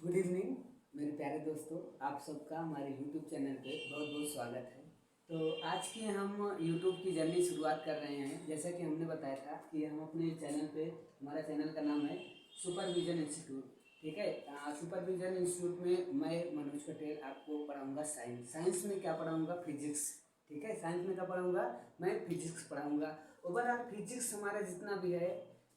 Good evening मेरे प्यारे दोस्तों। आप सबका हमारे यूट्यूब चैनल पे बहुत बहुत स्वागत है। तो आज की हम यूट्यूब की जर्नी शुरुआत कर रहे हैं। जैसा कि हमने बताया था कि हम अपने चैनल पे, हमारा चैनल का नाम है सुपरविजन इंस्टीट्यूट। ठीक है, सुपरविजन इंस्टीट्यूट में मैं मनोज पटेल आपको पढ़ाऊँगा साइंस। साइंस में क्या पढ़ाऊँगा? फिजिक्स। ठीक है, साइंस में क्या पढ़ाऊँगा? मैं फिजिक्स पढ़ाऊँगा। ओवरऑल फिजिक्स हमारा जितना भी है,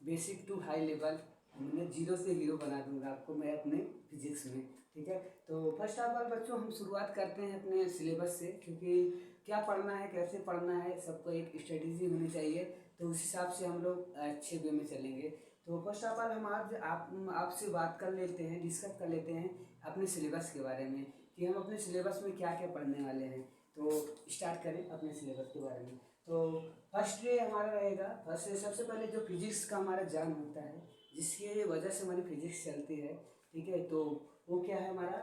बेसिक टू हाई लेवल, मैं जीरो से हीरो बना दूंगा आपको मैं अपने फिजिक्स में। ठीक है, तो फर्स्ट ऑफ ऑल बच्चों हम शुरुआत करते हैं अपने सिलेबस से, क्योंकि क्या पढ़ना है, कैसे पढ़ना है, सबको एक स्ट्रेटेजी होनी चाहिए। तो उस हिसाब से हम लोग अच्छे वे में चलेंगे। तो फर्स्ट ऑफ ऑल हम आज आपसे बात कर लेते हैं, डिस्कस कर लेते हैं अपने सिलेबस के बारे में कि हम अपने सिलेबस में क्या क्या पढ़ने वाले हैं। तो स्टार्ट करें अपने सिलेबस के बारे में। तो फर्स्ट डे हमारा रहेगा, फर्स्ट डे सबसे पहले जो फिजिक्स का हमारा जान होता है, जिसकी वजह से हमारी फिजिक्स चलती है। ठीक है, तो वो क्या है हमारा?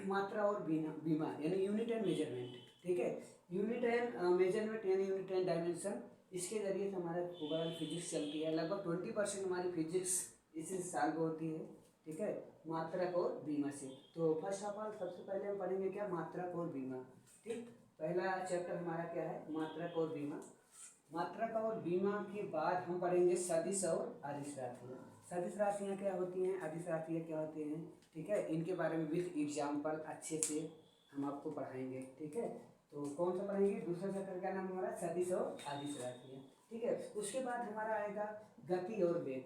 मात्रा और बीमा यानी यूनिट एंड मेजरमेंट। ठीक है, यूनिट एंड मेजरमेंट यानी यूनिट एंड डायमेंशन, इसके जरिए से हमारा ओवरऑल फिजिक्स चलती है। लगभग 20% हमारी फिजिक्स इसी सॉल्व होती है। ठीक है, मात्रक और बीमा से। तो फर्स्ट ऑफ ऑल सबसे पहले हम पढ़ेंगे क्या? मात्रक और बीमा। ठीक, पहला चैप्टर हमारा क्या है? मात्रक और बीमा। मात्रक और बीमा के बाद हम पढ़ेंगे सदिश और अदिश राशियाँ। सदिश राशियाँ क्या होती हैं, अदिश राशियाँ क्या होती हैं? ठीक है, इनके बारे में विथ एग्जाम्पल अच्छे से हम आपको पढ़ाएंगे। ठीक है, तो कौन सा पढ़ेंगे? दूसरा चैप्टर का नाम हमारा सदिश और अदिश राशियाँ। ठीक है, उसके बाद हमारा आएगा गति और वेग।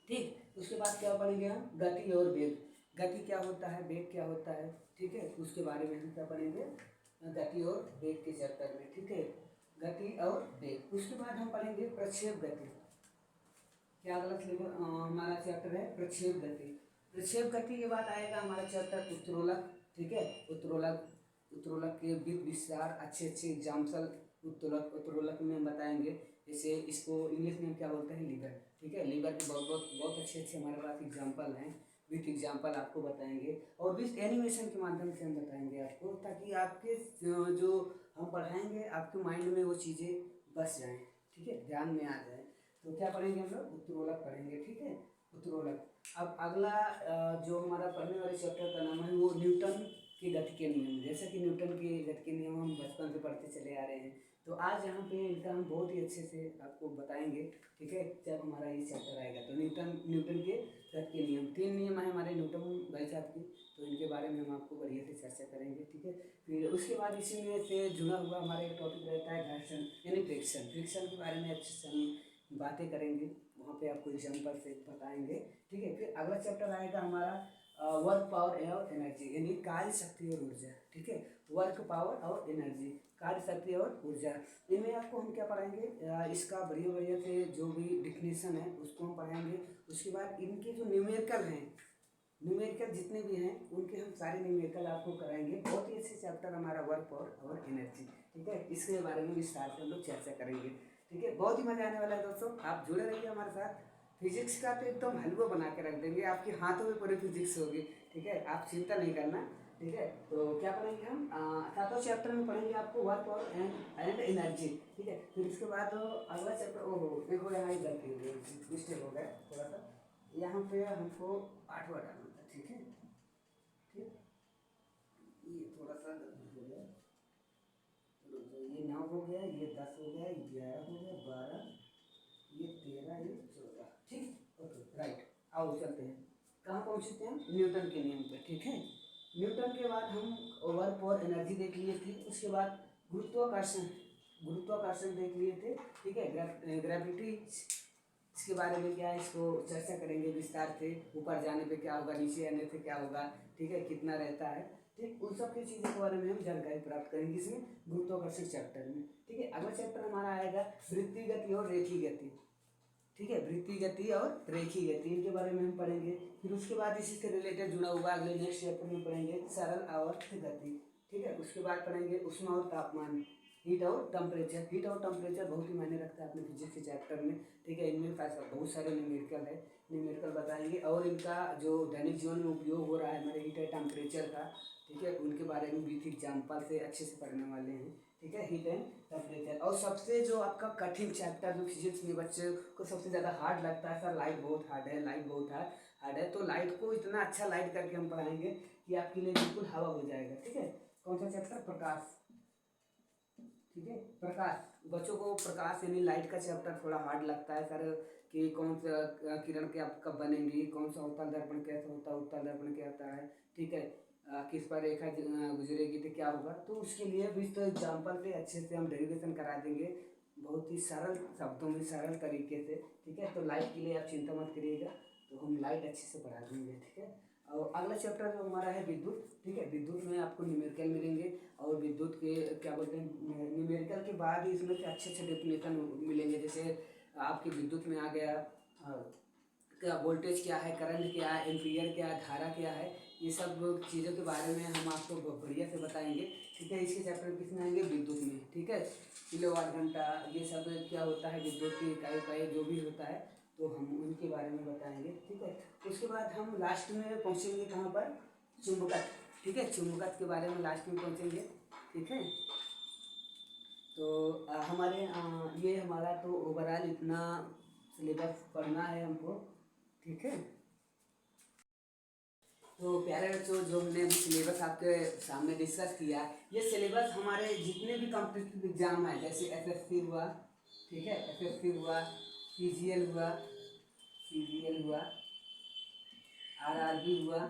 ठीक, उसके बाद क्या पढ़ेंगे हम? गति और वेग। गति क्या होता है, वेग क्या होता है? ठीक है, उसके बारे में हम क्या पढ़ेंगे? गति और वेग के चैप्टर में। ठीक है, गति और वेग। उसके बाद हम पढ़ेंगे प्रक्षेप गति। क्या गलत लिखा? हमारा चैप्टर है प्रक्षेप गति। प्रक्षेप गति के बाद आएगा हमारा चैप्टर उत्तरोलक। ठीक है, उत्तरोलक। उत्तरोलक के विस्तार अच्छे अच्छे एग्जाम्पल उत्तरोलक में हम बताएंगे। जैसे इसको इंग्लिश में हम क्या बोलते हैं? लीवर। ठीक है, लीवर के बहुत बहुत बहुत अच्छे अच्छे हमारे पास एग्जाम्पल हैं। विथ एग्जाम्पल आपको बताएंगे और विथ एनिमेशन के माध्यम से हम बताएंगे आपको, ताकि आपके जो हम पढ़ाएंगे आपके माइंड में वो चीज़ें बस जाएँ। ठीक है, ध्यान में आ जाए। तो क्या पढ़ेंगे हम लोग? उत्तरोलक पढ़ेंगे। ठीक है, उत्तरोलक। अब अगला जो हमारा पढ़ने वाले चैप्टर का नाम है वो न्यूटन के गति के नियम। जैसे कि न्यूटन के गति के नियम हम बचपन से पढ़ते चले आ रहे हैं, तो आज यहाँ पे इनका हम बहुत ही अच्छे से आपको बताएंगे। ठीक है, जब हमारा ये चैप्टर आएगा तो न्यूटन के गति के नियम, 3 नियम है हमारे न्यूटन भाई साहब की, तो इनके बारे में हम आपको बढ़िया से चर्चा करेंगे। ठीक है, फिर उसके बाद इसी में से जुड़ा हुआ हमारा एक टॉपिक रहता है घर्षण यानी फ्रिक्शन। फ्रिक्शन के बारे में अच्छे से हम बातें करेंगे, वहाँ पे आपको एग्जाम्पल से बताएंगे। ठीक है, फिर अगला चैप्टर आएगा हमारा वर्क पावर और एनर्जी यानी कार्य शक्ति और ऊर्जा। ठीक है, वर्क पावर और एनर्जी, कार्य शक्ति और ऊर्जा। इनमें आपको हम क्या पढ़ाएंगे? इसका बढ़िया बढ़िया से जो भी डिफिनेशन है उसको हम पढ़ाएंगे। उसके बाद इनके जो न्यूमेरिकल हैं, न्यूमेरिकल जितने भी हैं उनके हम सारे न्यूमेरिकल आपको कराएंगे। बहुत ही अच्छे चैप्टर हमारा वर्क पावर और एनर्जी। ठीक है, इसके बारे में विस्तार से हम लोग चर्चा करेंगे। ठीक है, बहुत ही मजा आने वाला है दोस्तों, आप जुड़े रहिए हमारे साथ। फिजिक्स का तो एकदम हलवा बना के रख देंगे, आपके हाथों में पूरी फिजिक्स होगी। ठीक है, आप चिंता नहीं करना। ठीक है, तो क्या पढ़ेंगे हम? सातों चैप्टर में पढ़ेंगे आपको वर्क पावर एंड एनर्जी। ठीक है, फिर उसके बाद अगला चैप्टर, ओहो देखो यहाँ ही गलती हो गई, मिस्टेक हो गया थोड़ा सा, यहाँ पे हमको 8वां डालना था। ठीक है, ठीक, ये थोड़ा सा गलती हो गया। तो ये 9 हो गया, ये 10 हो गया, 11 हो गया, 12, ये 13, ये 14। ठीक, ओके राइट। आओ चलते हैं, कहाँ पहुँच चुके हैं? न्यूटन के नियम पे। ठीक है, न्यूटन के बाद हम वर्क और एनर्जी देख लिए थे। उसके बाद गुरुत्वाकर्षण, गुरुत्वाकर्षण देख लिए थे। ठीक है, ग्रेविटी, इसके बारे में क्या है, इसको चर्चा करेंगे विस्तार से। ऊपर जाने पे क्या होगा, नीचे आने से क्या होगा, ठीक है, कितना रहता है। ठीक, उन सब की चीज़ों के बारे में हम जानकारी प्राप्त करेंगे इसमें गुरुत्वाकर्षण चैप्टर में। ठीक है, अगला चैप्टर हमारा आएगा वृत्तीय गति और रेखीय गति। ठीक है, वृत्तीय गति और रेखीय गति, इनके बारे में हम पढ़ेंगे। फिर उसके बाद इसी से रिलेटेड जुड़ा हुआ अगले नेक्स्ट चैप्टर में पढ़ेंगे सरल आवर्त गति। ठीक है, उसके बाद पढ़ेंगे उष्मा और तापमान, हीट और टेम्परेचर। हीट और टेम्परेचर बहुत ही मायने रखता है अपने फिजिक्स के चैप्टर में। ठीक है, इनमें बहुत सारे न्यूमेरिकल है, न्यूमेरिकल बताएंगे और इनका जो दैनिक जीवन में उपयोग हो रहा है हमारे हीट और टेम्परेचर का। ठीक है, उनके बारे में विथ एग्जाम्पल से अच्छे से पढ़ने वाले हैं। ठीक है, हीट एंड टेम्परेचर। और सबसे जो आपका कठिन चैप्टर जो फिजिक्स में बच्चे को सबसे ज़्यादा हार्ड लगता है, सर लाइट बहुत हार्ड है, लाइट बहुत हार्ड, हार्ड है। तो लाइट को इतना अच्छा लाइट करके हम पढ़ाएंगे कि आपके लिए बिल्कुल हवा हो जाएगा। ठीक है, कौन सा चैप्टर? प्रकाश। ठीक है, प्रकाश। बच्चों को प्रकाश यानी लाइट का चैप्टर थोड़ा हार्ड लगता है सर, कि कौन सा किरण क्या कब बनेंगी, कौन सा उत्तल दर्पण कैसे होता है, उत्तल दर्पण क्या होता है, ठीक है, किस पर रेखा गुजरेगी तो क्या होगा। तो उसके लिए भी तो एग्जाम्पल पे अच्छे से हम डेरिवेशन करा देंगे, बहुत ही सरल शब्दों में सरल तरीके से। ठीक है, तो लाइट के लिए आप चिंता मत करिएगा, तो हम लाइट अच्छे से पढ़ा देंगे। ठीक है, और अगला चैप्टर जो हमारा है विद्युत। ठीक है, विद्युत में आपको न्यूमेरिकल मिलेंगे, और विद्युत के क्या बोलते हैं, न्यूमेरिकल के बाद ही इसमें अच्छे अच्छे डेफिनेशन मिलेंगे। जैसे आपकी विद्युत में आ गया क्या वोल्टेज क्या है, करंट क्या है, एम्पीयर क्या है, धारा क्या है, ये सब चीज़ों के बारे में हम आपको बढ़िया से बताएंगे। ठीक है, इसके चैप्टर किसमें आएंगे? विद्युत में। ठीक है, किलोवाट घंटा ये सब क्या होता है, विद्युत की इकाई उकाई जो भी होता है, तो हम उनके बारे में बताएंगे। ठीक है, उसके बाद हम लास्ट में पहुँचेंगे कहाँ पर? चुंबकत्व। ठीक है, चुंबकत्व के बारे में लास्ट में पहुँचेंगे। ठीक है, तो हमारे ये हमारा तो ओवरऑल इतना सिलेबस पढ़ना है हमको। ठीक है, तो प्यारे बच्चों, जो हमने अभी सिलेबस आपके सामने डिस्कस किया, ये सिलेबस हमारे जितने भी कॉम्पिटिटिव एग्जाम है, जैसे एसएससी हुआ, ठीक है, एसएससी हुआ, सीजीएल हुआ, सीजीएल हुआ, आरआरबी हुआ,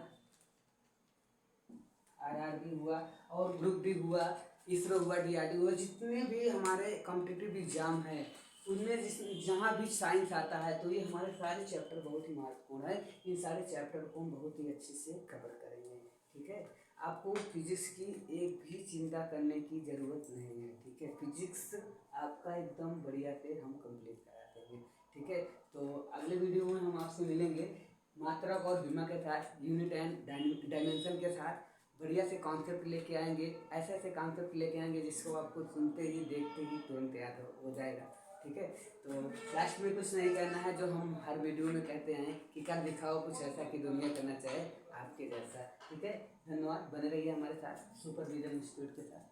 आरआरबी हुआ, और ग्रुप डी हुआ, इसरो हुआ, डीआरडी हुआ, जितने भी हमारे कॉम्पिटिटिव एग्जाम है उनमें जिस जहाँ भी साइंस आता है, तो ये हमारे सारे चैप्टर बहुत ही महत्वपूर्ण है। इन सारे चैप्टर को हम बहुत ही अच्छे से कवर करेंगे। ठीक है, आपको फिजिक्स की एक भी चिंता करने की ज़रूरत नहीं है। ठीक है, फिजिक्स आपका एकदम बढ़िया से हम कंप्लीट करा देंगे। ठीक है, तो अगले वीडियो में हम आपसे मिलेंगे मात्रक और विमा के साथ, यूनिट एंड डायमेंशन के साथ बढ़िया से कॉन्सेप्ट लेके आएंगे। ऐसे ऐसे कॉन्सेप्ट लेके आएंगे जिसको आपको सुनते ही देखते ही तुरंत याद हो जाएगा। ठीक है, तो लास्ट में कुछ नहीं कहना है, जो हम हर वीडियो में कहते हैं कि कर दिखाओ कुछ ऐसा कि दुनिया करना चाहे आपके जैसा। ठीक है, धन्यवाद, बने रहिए हमारे साथ सुपरविजन इंस्टीट्यूट के साथ।